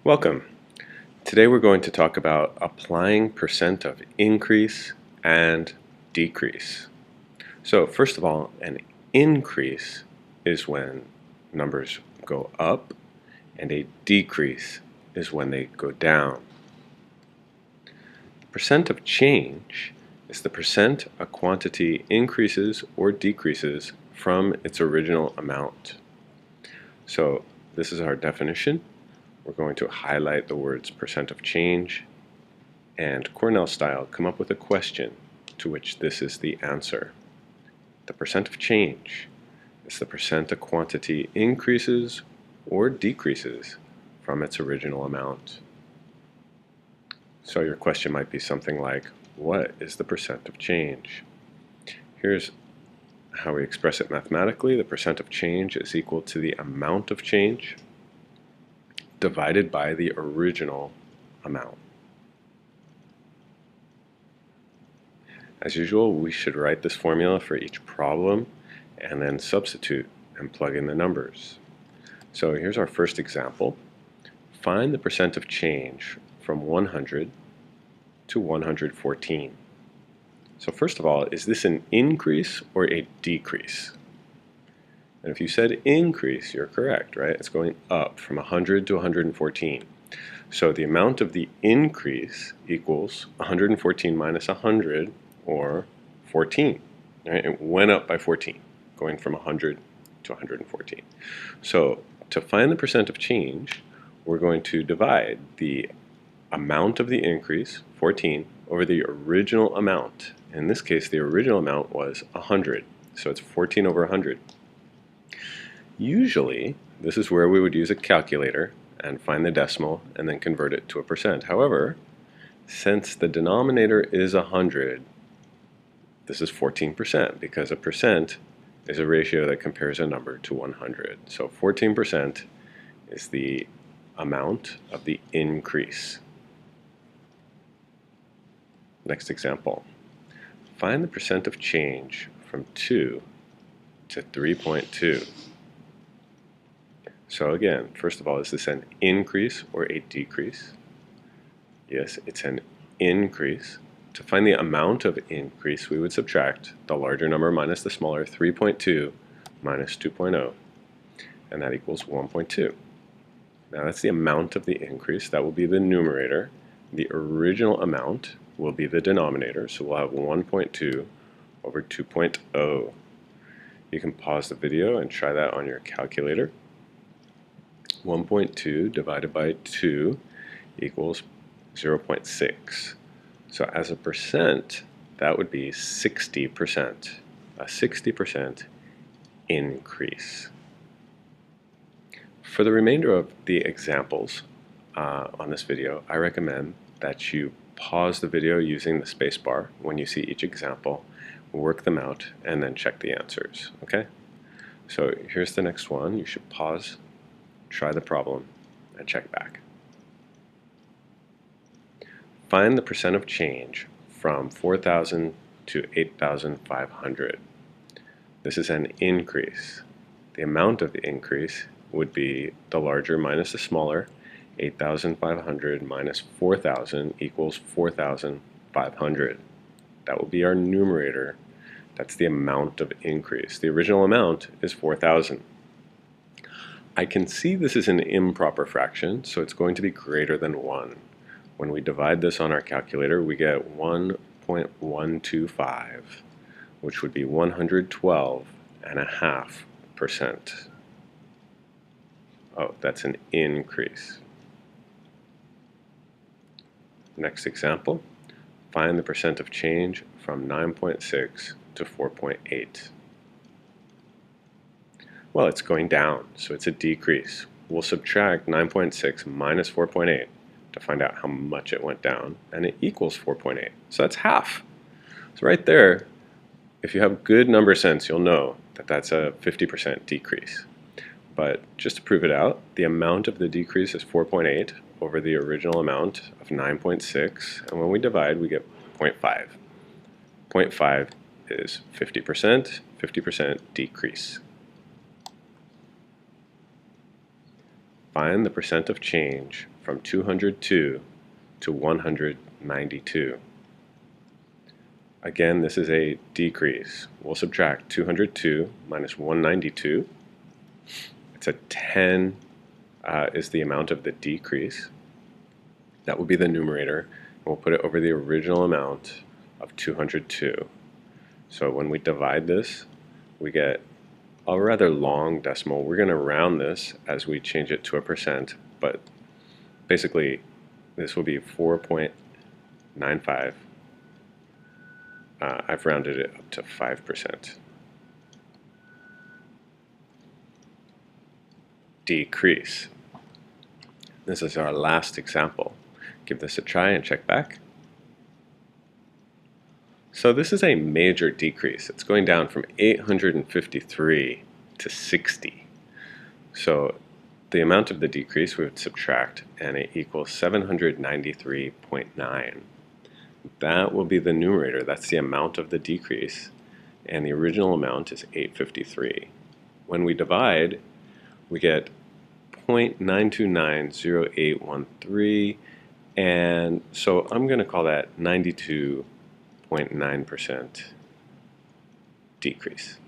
Welcome. Today we're going to talk about applying percent of increase and decrease. So first of all, an increase is when numbers go up, and a decrease is when they go down. Percent of change is the percent a quantity increases or decreases from its original amount. So this is our definition. We're going to highlight the words percent of change and Cornell style come up with a question to which this is the answer. The percent of change is the percent a quantity increases or decreases from its original amount. So your question might be something like, what is the percent of change? Here's how we express it mathematically. The percent of change is equal to the amount of change divided by the original amount. As usual, we should write this formula for each problem and then substitute and plug in the numbers. So here's our first example. Find the percent of change from 100 to 114. So first of all, is this an increase or a decrease? And if you said increase, you're correct, right? It's going up from 100 to 114. So the amount of the increase equals 114 minus 100, or 14. Right? It went up by 14, going from 100 to 114. So to find the percent of change, we're going to divide the amount of the increase, 14, over the original amount. In this case, the original amount was 100. So it's 14 over 100. Usually, this is where we would use a calculator and find the decimal and then convert it to a percent. However, since the denominator is 100, this is 14% because a percent is a ratio that compares a number to 100. So 14% is the amount of the increase. Next example. Find the percent of change from 2 to 3.2. So again, first of all, is this an increase or a decrease? Yes, it's an increase. To find the amount of increase, we would subtract the larger number minus the smaller, 3.2 minus 2.0, and that equals 1.2. Now that's the amount of the increase. That will be the numerator. The original amount will be the denominator, so we'll have 1.2 over 2.0. You can pause the video and try that on your calculator. 1.2 divided by 2 equals 0.6. So as a percent, that would be 60%, a 60% increase. For the remainder of the examples on this video, I recommend that you pause the video using the spacebar when you see each example, work them out, and then check the answers. Okay? So here's the next one. You should pause, try the problem, and check back. Find the percent of change from 4,000 to 8,500. This is an increase. The amount of the increase would be the larger minus the smaller. 8,500 minus 4,000 equals 4,500. That will be our numerator. That's the amount of increase. The original amount is 4,000. I can see this is an improper fraction, so it's going to be greater than 1. When we divide this on our calculator, we get 1.125, which would be 112.5%. Oh, that's an increase. Next example, find the percent of change from 9.6 to 4.8. Well, it's going down, so it's a decrease. We'll subtract 9.6 minus 4.8 to find out how much it went down, and it equals 4.8. So that's half. So right there, if you have good number sense, you'll know that that's a 50% decrease. But just to prove it out, the amount of the decrease is 4.8 over the original amount of 9.6, and when we divide, we get 0.5. 0.5 is 50%, 50% decrease. Find the percent of change from 202 to 192. Again, this is a decrease. We'll subtract 202 minus 192. It's a 10 is the amount of the decrease. That will be the numerator. And we'll put it over the original amount of 202. So when we divide this, we get a rather long decimal. We're going to round this as we change it to a percent, but basically this will be 4.95. I've rounded it up to 5%. Decrease. This is our last example. Give this a try and check back. So this is a major decrease. It's going down from 853 to 60. So the amount of the decrease we would subtract, and it equals 793.9. That will be the numerator. That's the amount of the decrease, and the original amount is 853. When we divide, we get 0.9290813, and so I'm going to call that 92.9% decrease.